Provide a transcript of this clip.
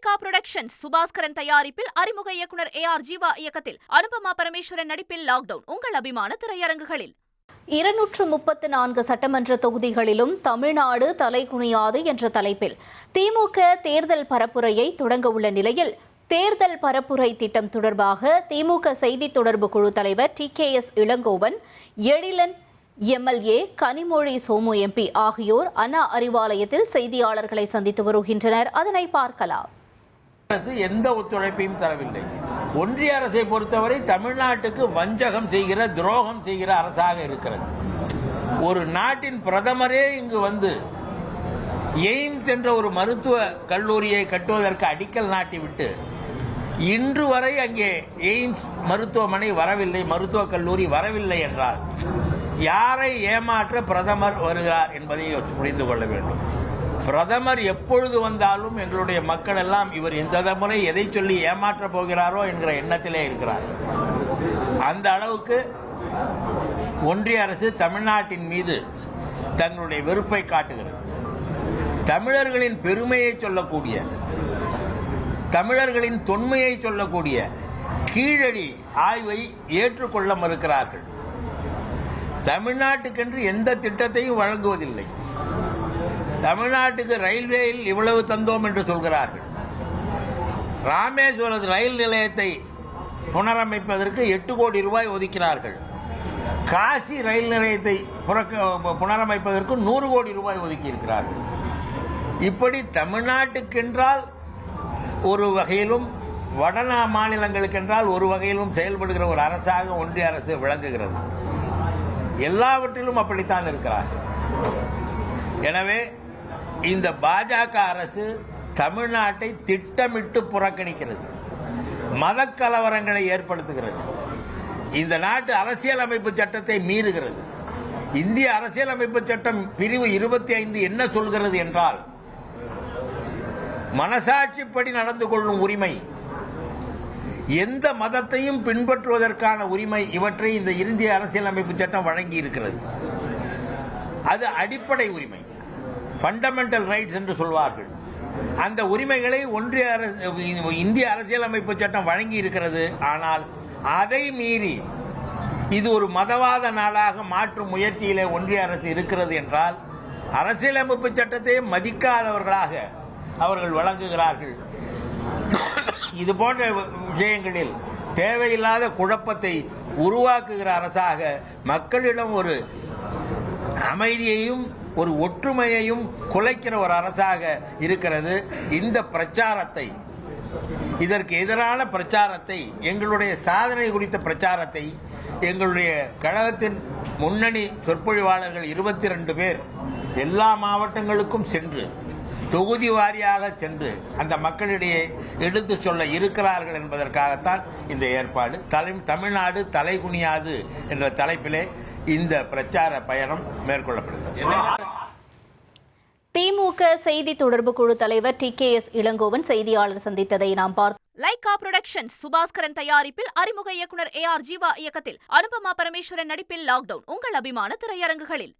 Lyca productions Subaskaran தயாரிப்பில் அறிமுக இயக்குனர் AR ஜீவா இயக்கத்தில் அனுபமா பரமேஸ்வரன் நடிப்பில் லாக்டவுன் உங்கள் அபிமான திரையரங்குகளில். 234 சட்டமன்ற தொகுதிகளிலும் தமிழ்நாடு தலைகுனியாது என்ற தலைப்பில் திமுக தேர்தல் பரப்புரையை தொடங்க உள்ள நிலையில் தேர்தல் பரப்புரை திட்டம் தொடர்பாக திமுக செய்தி தொடர்பு குழு தலைவர் TKS Elangovan, Ezhilan MLA, Kanimozhi Somu MP ஆகியோர் அண்ணா அறிவாலயத்தில் செய்தியாளர்களை சந்தித்து வருகின்றனர். அதனை பார்க்கலாம். அரசு எந்த ஒத்துழைப்பையும் தரவில்லை. ஒன்றிய அரசை பொறுத்தவரை தமிழ்நாட்டுக்கு வஞ்சகம் செய்கிற, துரோகம் செய்கிற அரசாக இருக்கிறது. ஒரு நாட்டின் பிரதமரே இங்கு வந்து எய்ம்ஸ் என்ற ஒரு மருத்துவ கல்லூரியை கட்டுவதற்கு அடிக்கல் நாட்டிவிட்டு இன்று வரை அங்கே எய்ம்ஸ் மருத்துவமனை வரவில்லை, மருத்துவக் கல்லூரி வரவில்லை என்றால் யாரை ஏமாற்ற பிரதமர் வருகிறார் என்பதை புரிந்து கொள்ள வேண்டும். பிரதமர் எப்பொழுது வந்தாலும் எங்களுடைய மக்கள் எல்லாம் இவர் இந்த முறை எதை சொல்லி ஏமாற்றப் போகிறாரோ என்கிற எண்ணத்திலே இருக்கிறார். அந்த அளவுக்கு ஒன்றிய அரசு தமிழ்நாட்டின் மீது தங்களுடைய வெறுப்பை காட்டுகிறது. தமிழர்களின் பெருமையை சொல்லக்கூடிய, தமிழர்களின் தொன்மையை சொல்லக்கூடிய கீழடி ஆய்வை ஏற்றுக்கொள்ள மறுக்கிறார்கள். தமிழ்நாட்டுக்கென்று எந்த திட்டத்தையும் வழங்குவதில்லை. தமிழ்நாட்டுக்கு ரயில்வேயில் இவ்வளவு தந்தோம் என்று சொல்கிறார்கள். ராமேஸ்வரம் ரயில் நிலையத்தை புனரமைப்பதற்கு 8 கோடி ரூபாய் ஒதுக்கினார்கள். காசி ரயில் நிலையத்தை புனரமைப்பதற்கு 100 கோடி ரூபாய் ஒதுக்கி இருக்கிறார்கள். இப்படி தமிழ்நாட்டுக்கென்றால் ஒரு வகையிலும், வட மாநிலங்களுக்கென்றால் ஒரு வகையிலும் செயல்படுகிற ஒரு அரசாக ஒன்றிய அரசு விளங்குகிறது. எல்லாவற்றிலும் அப்படித்தான் இருக்கிறார்கள். எனவே இந்த பாஜக அரசு தமிழ்நாட்டை திட்டமிட்டு புறக்கணிக்கிறது, மத கலவரங்களை ஏற்படுத்துகிறது, இந்த நாட்டு அரசியலமைப்பு சட்டத்தை மீறுகிறது. இந்திய அரசியலமைப்பு சட்டம் பிரிவு 25 என்ன சொல்கிறது என்றால், மனசாட்சிப்படி நடந்து கொள்ளும் உரிமை, எந்த மதத்தையும் பின்பற்றுவதற்கான உரிமை, இவற்றை இந்த இந்திய அரசியலமைப்பு சட்டம் வழங்கி இருக்கிறது. அது அடிப்படை உரிமை, ஃபண்டமெண்டல் ரைட்ஸ் என்று சொல்வார்கள். அந்த உரிமைகளை இந்திய அரசியலமைப்பு சட்டம் வழங்கி இருக்கிறது. ஆனால் அதை மீறி இது ஒரு மதவாத நாடாக மாற்றும் முயற்சியிலே ஒன்றிய அரசு இருக்கிறது என்றால், அரசியலமைப்பு சட்டத்தை மதிக்காதவர்களாக அவர்கள் வழங்குகிறார்கள். இது போன்ற விஷயங்களில் தேவையில்லாத குழப்பத்தை உருவாக்குகிற அரசாக, மக்களிடம் ஒரு அமைதியையும் ஒரு ஒற்றுமையையும் குலைக்கிற ஒரு அரசாக இருக்கிறது. இந்த பிரச்சாரத்தை, இதற்கு எதிரான பிரச்சாரத்தை, எங்களுடைய சாதனை குறித்த பிரச்சாரத்தை எங்களுடைய கழகத்தின் முன்னணி சொற்பொழிவாளர்கள் 22 பேர் எல்லா மாவட்டங்களுக்கும் சென்று, தொகுதி வாரியாக சென்று அந்த மக்களிடையே எடுத்து சொல்ல இருக்கிறார்கள் என்பதற்காகத்தான் இந்த ஏற்பாடு. தமிழ்நாடு தலைகுனியாது என்ற தலைப்பிலே இந்த பிரச்சார பயணம் மேற்கொள்ளப்படுகிறது. திமுக செய்தி தொடர்பு குழு தலைவர் TKS இளங்கோவன் செய்தியாளர் சந்தித்ததை நாம் பார்த்தோம். லைகா புரொடக்ஷன்ஸ் சுபாஸ்கரன் தயாரிப்பில் அறிமுக இயக்குனர் AR ஜீவா இயக்கத்தில் அனுபமா பரமேஸ்வரன் நடிப்பில் லாக்டவுன் உங்கள் அபிமான திரையரங்குகளில்.